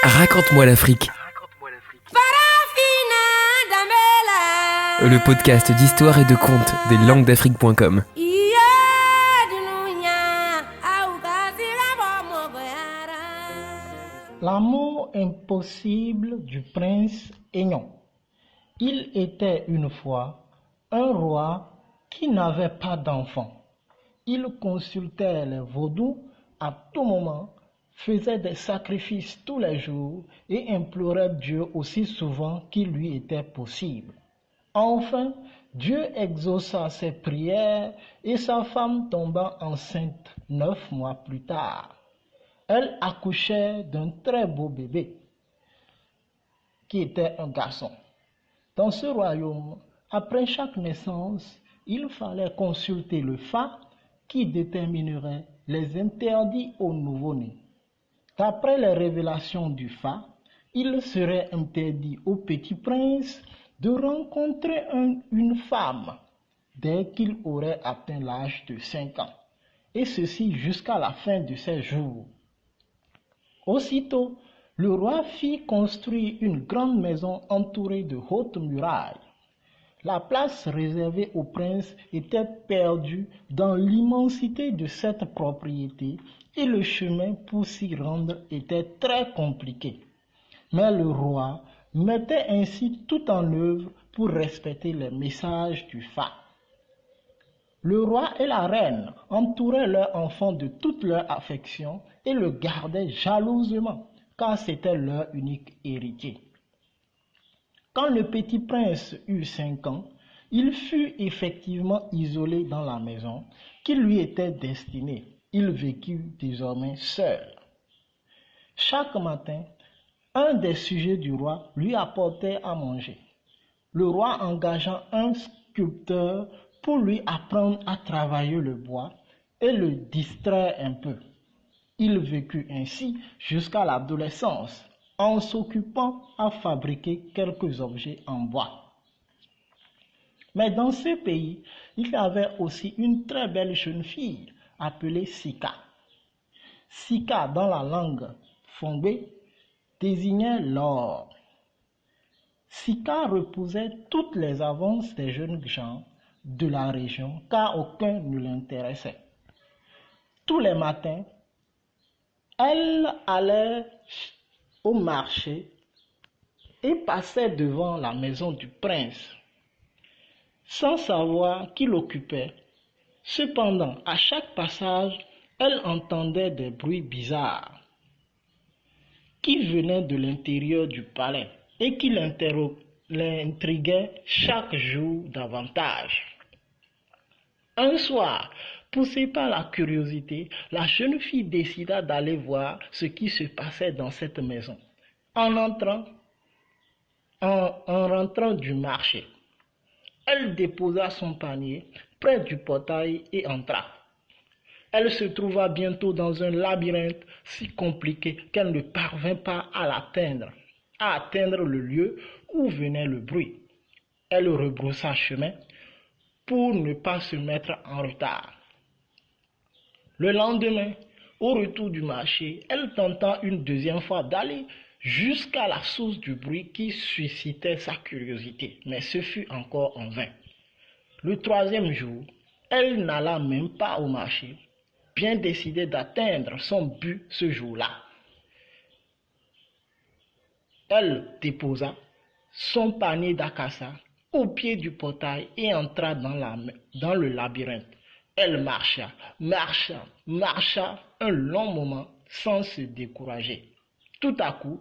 Raconte-moi l'Afrique. Le podcast d'histoire et de contes des languesdafrique.com. L'amour impossible du prince Aignan. Il était une fois un roi qui n'avait pas d'enfant. Il consultait les vaudous à tout moment, faisait des sacrifices tous les jours et implorait Dieu aussi souvent qu'il lui était possible. Enfin, Dieu exauça ses prières et sa femme tomba enceinte 9 mois plus tard. Elle accouchait d'un très beau bébé qui était un garçon. Dans ce royaume, après chaque naissance, il fallait consulter le Fa qui déterminerait les interdits au nouveau-né. D'après les révélations du Fa, il serait interdit au petit prince de rencontrer une femme dès qu'il aurait atteint l'âge de 5 ans, et ceci jusqu'à la fin de ses jours. Aussitôt, le roi fit construire une grande maison entourée de hautes murailles. La place réservée au prince était perdue dans l'immensité de cette propriété et le chemin pour s'y rendre était très compliqué. Mais le roi mettait ainsi tout en œuvre pour respecter les messages du Fa. Le roi et la reine entouraient leur enfant de toute leur affection et le gardaient jalousement, car c'était leur unique héritier. Quand le petit prince eut 5 ans, il fut effectivement isolé dans la maison qui lui était destinée. Il vécut désormais seul. Chaque matin, un des sujets du roi lui apportait à manger. Le roi engagea un sculpteur pour lui apprendre à travailler le bois et le distraire un peu. Il vécut ainsi jusqu'à l'adolescence, en s'occupant à fabriquer quelques objets en bois. Mais dans ce pays, il y avait aussi une très belle jeune fille appelée Sika. Sika, dans la langue fongbe, désignait l'or. Sika reposait toutes les avances des jeunes gens de la région, car aucun ne l'intéressait. Tous les matins, elle allait au marché et passait devant la maison du prince, sans savoir qui l'occupait. Cependant, à chaque passage, elle entendait des bruits bizarres qui venaient de l'intérieur du palais et qui l'intriguaient chaque jour davantage. Un soir, poussée par la curiosité, la jeune fille décida d'aller voir ce qui se passait dans cette maison. En rentrant du marché, elle déposa son panier près du portail et entra. Elle se trouva bientôt dans un labyrinthe si compliqué qu'elle ne parvint pas à atteindre le lieu où venait le bruit. Elle rebroussa chemin pour ne pas se mettre en retard. Le lendemain, au retour du marché, elle tenta une deuxième fois d'aller jusqu'à la source du bruit qui suscitait sa curiosité, mais ce fut encore en vain. Le troisième jour, elle n'alla même pas au marché, bien décidée d'atteindre son but ce jour-là. Elle déposa son panier d'acassa au pied du portail et entra dans le labyrinthe. Elle marcha un long moment sans se décourager. Tout à coup,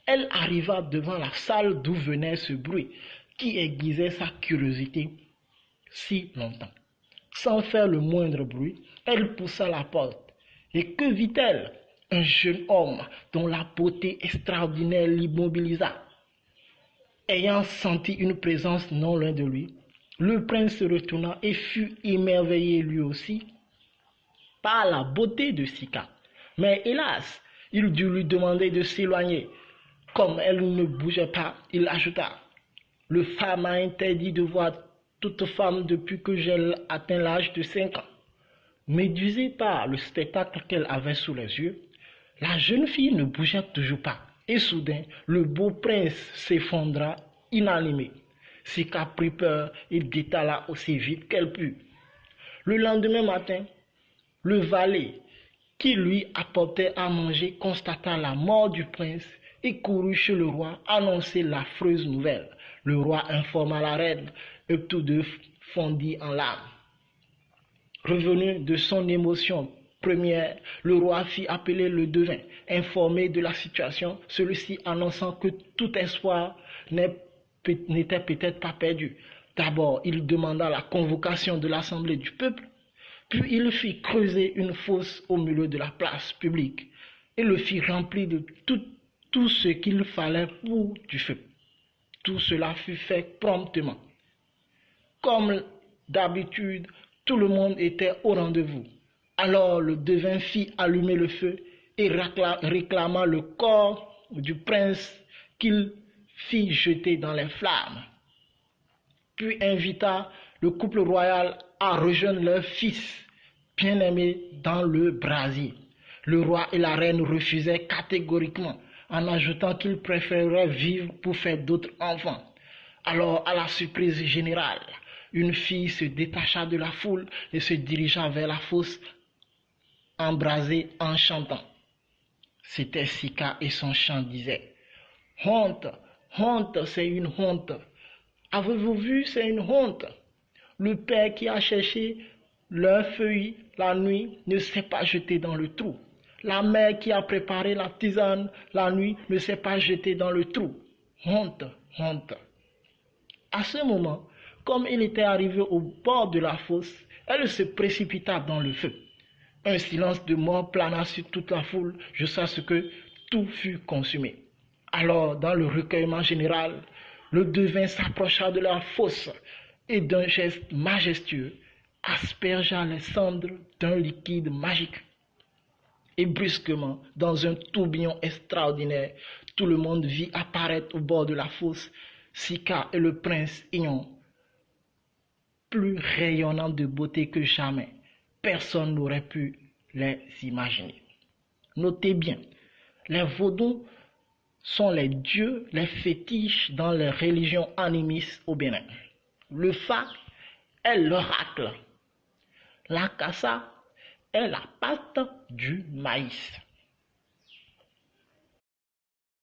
elle arriva devant la salle d'où venait ce bruit qui aiguisait sa curiosité si longtemps. Sans faire le moindre bruit, elle poussa la porte. Et que vit-elle? Un jeune homme dont la beauté extraordinaire l'immobilisa. Ayant senti une présence non loin de lui, le prince se retourna et fut émerveillé lui aussi par la beauté de Sika. Mais hélas, il dut lui demander de s'éloigner. Comme elle ne bougeait pas, il ajouta: « Le Fa m'a interdit de voir toute femme depuis que j'ai atteint l'âge de 5 ans. Médusée par le spectacle qu'elle avait sous les yeux, la jeune fille ne bougeait toujours pas. Et soudain, le beau prince s'effondra inanimé. Sika prit peur et détala aussi vite qu'elle put. Le lendemain matin, le valet qui lui apportait à manger constata la mort du prince et courut chez le roi annoncer l'affreuse nouvelle. Le roi informa la reine et tous deux fondit en larmes. Revenu de son émotion première, le roi fit appeler le devin. Informé de la situation, celui-ci annonçant que tout espoir n'était peut-être pas perdu. D'abord, il demanda la convocation de l'assemblée du peuple, puis il fit creuser une fosse au milieu de la place publique et le fit remplir de tout ce qu'il fallait pour du feu. Tout cela fut fait promptement. Comme d'habitude, tout le monde était au rendez-vous. Alors le devin fit allumer le feu et réclama le corps du prince qu'il fit jeter dans les flammes. Puis invita le couple royal à rejoindre leur fils bien-aimé dans le brasier. Le roi et la reine refusaient catégoriquement en ajoutant qu'ils préféreraient vivre pour faire d'autres enfants. Alors, à la surprise générale, une fille se détacha de la foule et se dirigea vers la fosse embrasée en chantant. C'était Sika et son chant disait « Honte, honte, c'est une honte. Avez-vous vu, c'est une honte. Le père qui a cherché leur feuille la nuit ne s'est pas jeté dans le trou. La mère qui a préparé la tisane la nuit ne s'est pas jetée dans le trou. Honte, honte. » À ce moment, comme il était arrivé au bord de la fosse, elle se précipita dans le feu. Un silence de mort plana sur toute la foule jusqu'à ce que tout fût consumé. Alors, dans le recueillement général, le devin s'approcha de la fosse et d'un geste majestueux aspergea les cendres d'un liquide magique. Et brusquement, dans un tourbillon extraordinaire, tout le monde vit apparaître au bord de la fosse Sika et le prince Ignon, plus rayonnants de beauté que jamais. Personne n'aurait pu les imaginer. Notez bien, les Vodou sont les dieux, les fétiches dans les religions animistes au Bénin. Le Fa est l'oracle. La Kassa est la pâte du maïs.